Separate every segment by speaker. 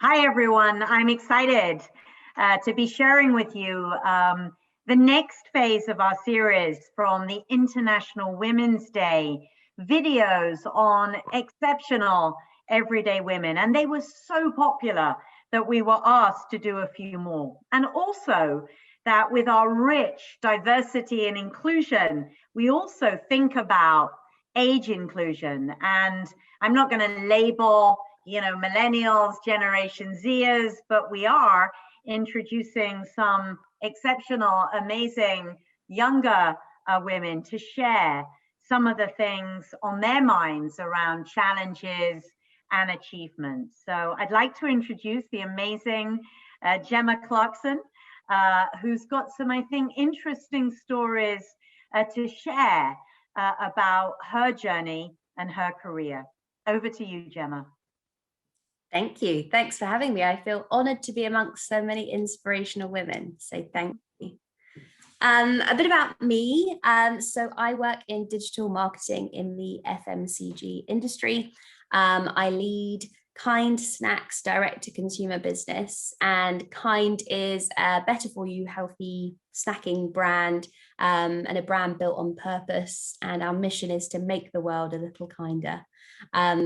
Speaker 1: Hi, everyone. I'm excited to be sharing with you the next phase of our series from the International Women's Day videos on exceptional everyday women. And they were so popular that we were asked to do a few more. And also that with our rich diversity and inclusion, we also think about age inclusion. And I'm not going to label millennials, Generation Zers, but we are introducing some exceptional, amazing younger women to share some of the things on their minds around challenges and achievements. So I'd like to introduce the amazing Gemma Clarkson, who's got some, I think, interesting stories to share about her journey and her career. Over to you, Gemma.
Speaker 2: Thank you. Thanks for having me. I feel honored to be amongst so many inspirational women. So thank you. A bit about me. So I work in digital marketing in the FMCG industry. I lead Kind Snacks direct to consumer business, and Kind is a better for you, healthy snacking brand, and a brand built on purpose. And our mission is to make the world a little kinder.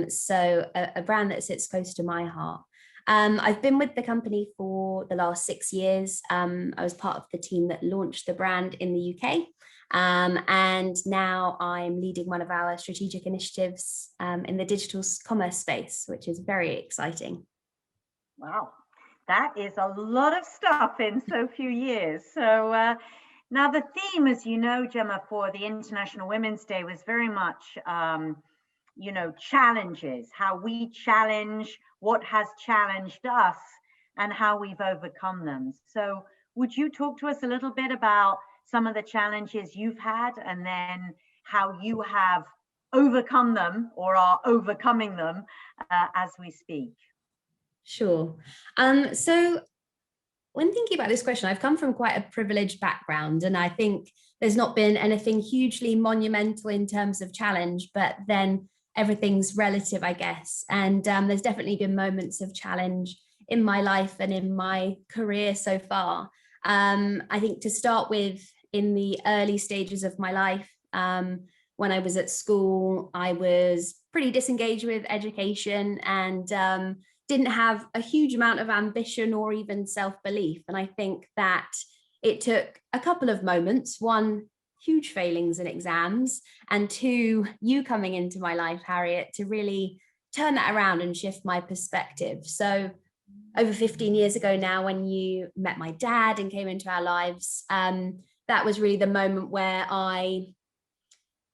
Speaker 2: So a brand that sits close to my heart. I've been with the company for the last 6 years. I was part of the team that launched the brand in the UK. And now I'm leading one of our strategic initiatives in the digital commerce space, which is very exciting.
Speaker 1: Wow, that is a lot of stuff in so few years. So now the theme, as you know, Gemma, for the International Women's Day was very much challenges, how we challenge what has challenged us and how we've overcome them. So would you talk to us a little bit about some of the challenges you've had and then how you have overcome them or are overcoming them as we speak?
Speaker 2: Sure. So when thinking about this question, I've come from quite a privileged background, and I think there's not been anything hugely monumental in terms of challenge, but then everything's relative, I guess. And there's definitely been moments of challenge in my life and in my career so far. I think to start with, in the early stages of my life, when I was at school, I was pretty disengaged with education and didn't have a huge amount of ambition or even self-belief. And I think that it took a couple of moments, one, huge failings in exams, and two, you coming into my life, Harriet, to really turn that around and shift my perspective. So over 15 years ago now, when you met my dad and came into our lives, that was really the moment where I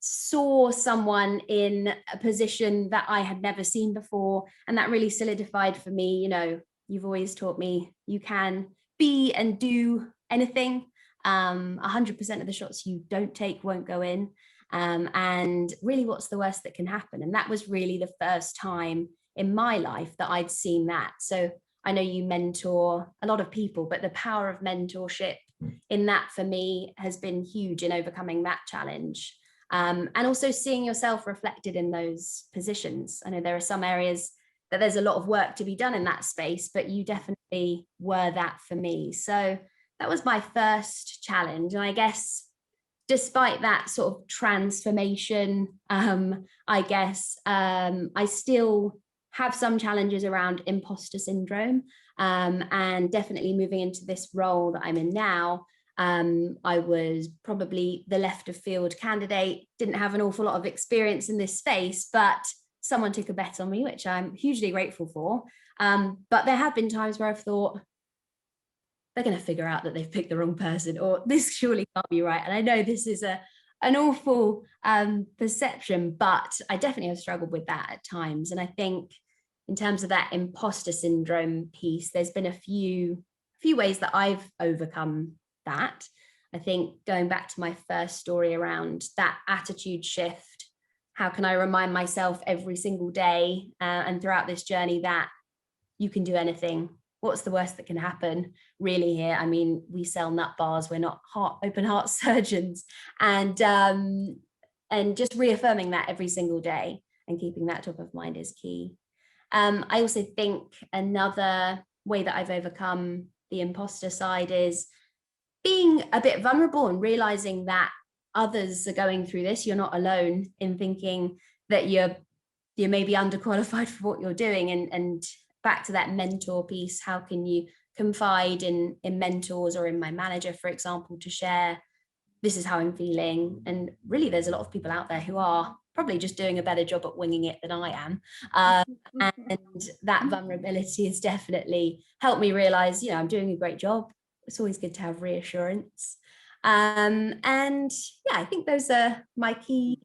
Speaker 2: saw someone in a position that I had never seen before. And that really solidified for me, you've always taught me you can be and do anything. 100% of the shots you don't take won't go in. And really, what's the worst that can happen? And that was really the first time in my life that I'd seen that. So I know you mentor a lot of people, but the power of mentorship in that for me has been huge in overcoming that challenge. And also seeing yourself reflected in those positions. I know there are some areas that there's a lot of work to be done in that space, but you definitely were that for me. So that was my first challenge. And I guess despite that sort of transformation, I still have some challenges around imposter syndrome, and definitely moving into this role that I'm in now. I was probably the left of field candidate, didn't have an awful lot of experience in this space, but someone took a bet on me, which I'm hugely grateful for. But there have been times where I've thought, they're going to figure out that they've picked the wrong person, or this surely can't be right. And I know this is an awful perception, but I definitely have struggled with that at times. And I think in terms of that imposter syndrome piece, there's been a few ways that I've overcome that. I think going back to my first story around that attitude shift, how can I remind myself every single day and throughout this journey that you can do anything? What's the worst that can happen really here? I mean, we sell nut bars, we're not open heart surgeons. And just reaffirming that every single day and keeping that top of mind is key. I also think another way that I've overcome the imposter side is being a bit vulnerable and realizing that others are going through this. You're not alone in thinking that you're maybe underqualified for what you're doing. And back to that mentor piece, how can you confide in mentors or in my manager, for example, to share, this is how I'm feeling. And really, there's a lot of people out there who are probably just doing a better job at winging it than I am. And that vulnerability has definitely helped me realize, I'm doing a great job. It's always good to have reassurance. And yeah, I think those are my key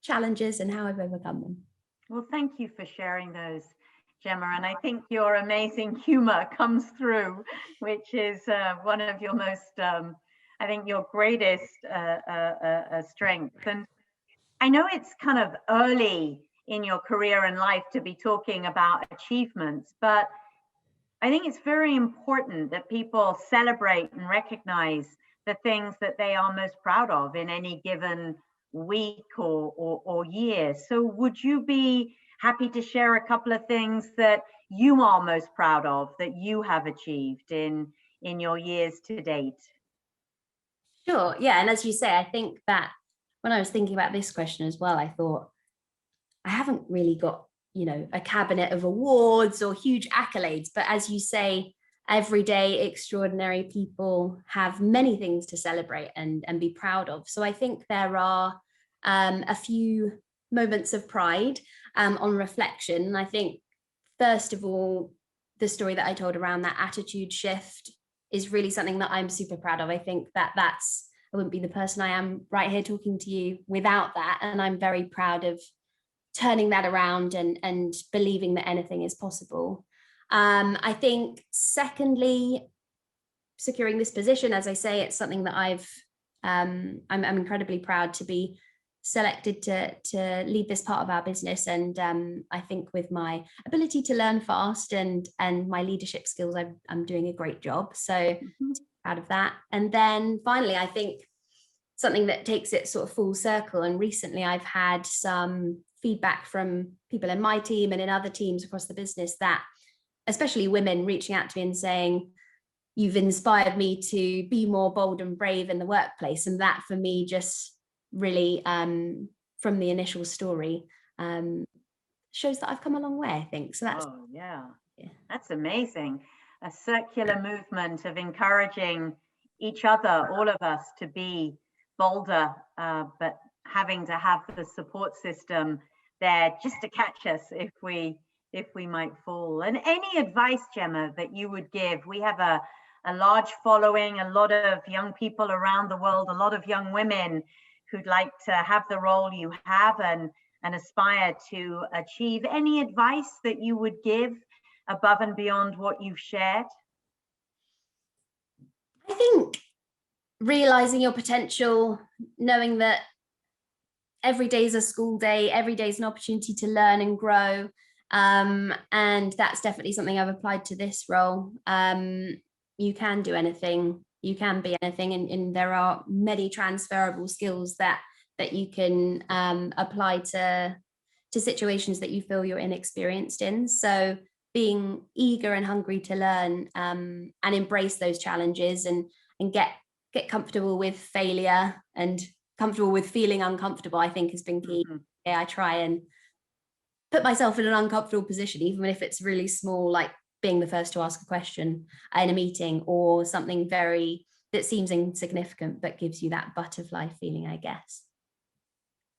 Speaker 2: challenges and how I've overcome them.
Speaker 1: Well, thank you for sharing those, Gemma. And I think your amazing humor comes through, which is one of your most, I think, your greatest strength. And I know it's kind of early in your career and life to be talking about achievements, but I think it's very important that people celebrate and recognize the things that they are most proud of in any given week or year. So would you be happy to share a couple of things that you are most proud of, that you have achieved in your years to date?
Speaker 2: Sure. Yeah. And as you say, I think that when I was thinking about this question as well, I thought, I haven't really got, a cabinet of awards or huge accolades, but as you say, everyday extraordinary people have many things to celebrate and be proud of. So I think there are a few moments of pride on reflection. And I think, first of all, the story that I told around that attitude shift is really something that I'm super proud of. I think that I wouldn't be the person I am right here talking to you without that. And I'm very proud of turning that around and believing that anything is possible. I think, secondly, securing this position, as I say, it's something that I'm incredibly proud to be selected to lead this part of our business. And I think with my ability to learn fast and my leadership skills, I'm doing a great job. So proud of that. And then finally, I think something that takes it sort of full circle. And recently I've had some feedback from people in my team and in other teams across the business, that especially women reaching out to me and saying, you've inspired me to be more bold and brave in the workplace. And that for me just really, from the initial story, shows that I've come a long way, I think. So that's,
Speaker 1: yeah, that's amazing. A circular movement of encouraging each other, all of us, to be bolder, but having to have the support system there just to catch us if we might fall. And any advice, Gemma, that you would give? We have a large following, a lot of young people around the world, a lot of young women who'd like to have the role you have and aspire to achieve. Any advice that you would give above and beyond what you've shared?
Speaker 2: I think realizing your potential, knowing that every day is a school day, every day is an opportunity to learn and grow. And that's definitely something I've applied to this role. You can do anything, you can be anything, and there are many transferable skills that you can apply to situations that you feel you're inexperienced in. So being eager and hungry to learn and embrace those challenges and get comfortable with failure and comfortable with feeling uncomfortable, I think has been key. Yeah, I try and put myself in an uncomfortable position, even if it's really small, like being the first to ask a question in a meeting, or something that seems insignificant but gives you that butterfly feeling, I guess.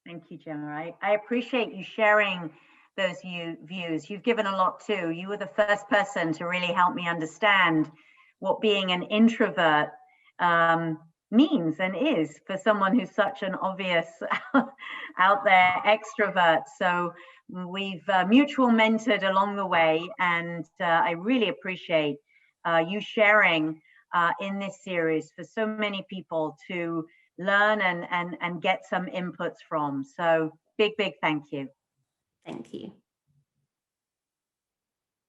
Speaker 1: Thank you, Gemma. I appreciate you sharing those views. You've given a lot too. You were the first person to really help me understand what being an introvert means and is for someone who's such an obvious out there extrovert. So we've mutual mentored along the way, and I really appreciate you sharing in this series for so many people to learn and get some inputs from. So big thank you.
Speaker 2: Thank you.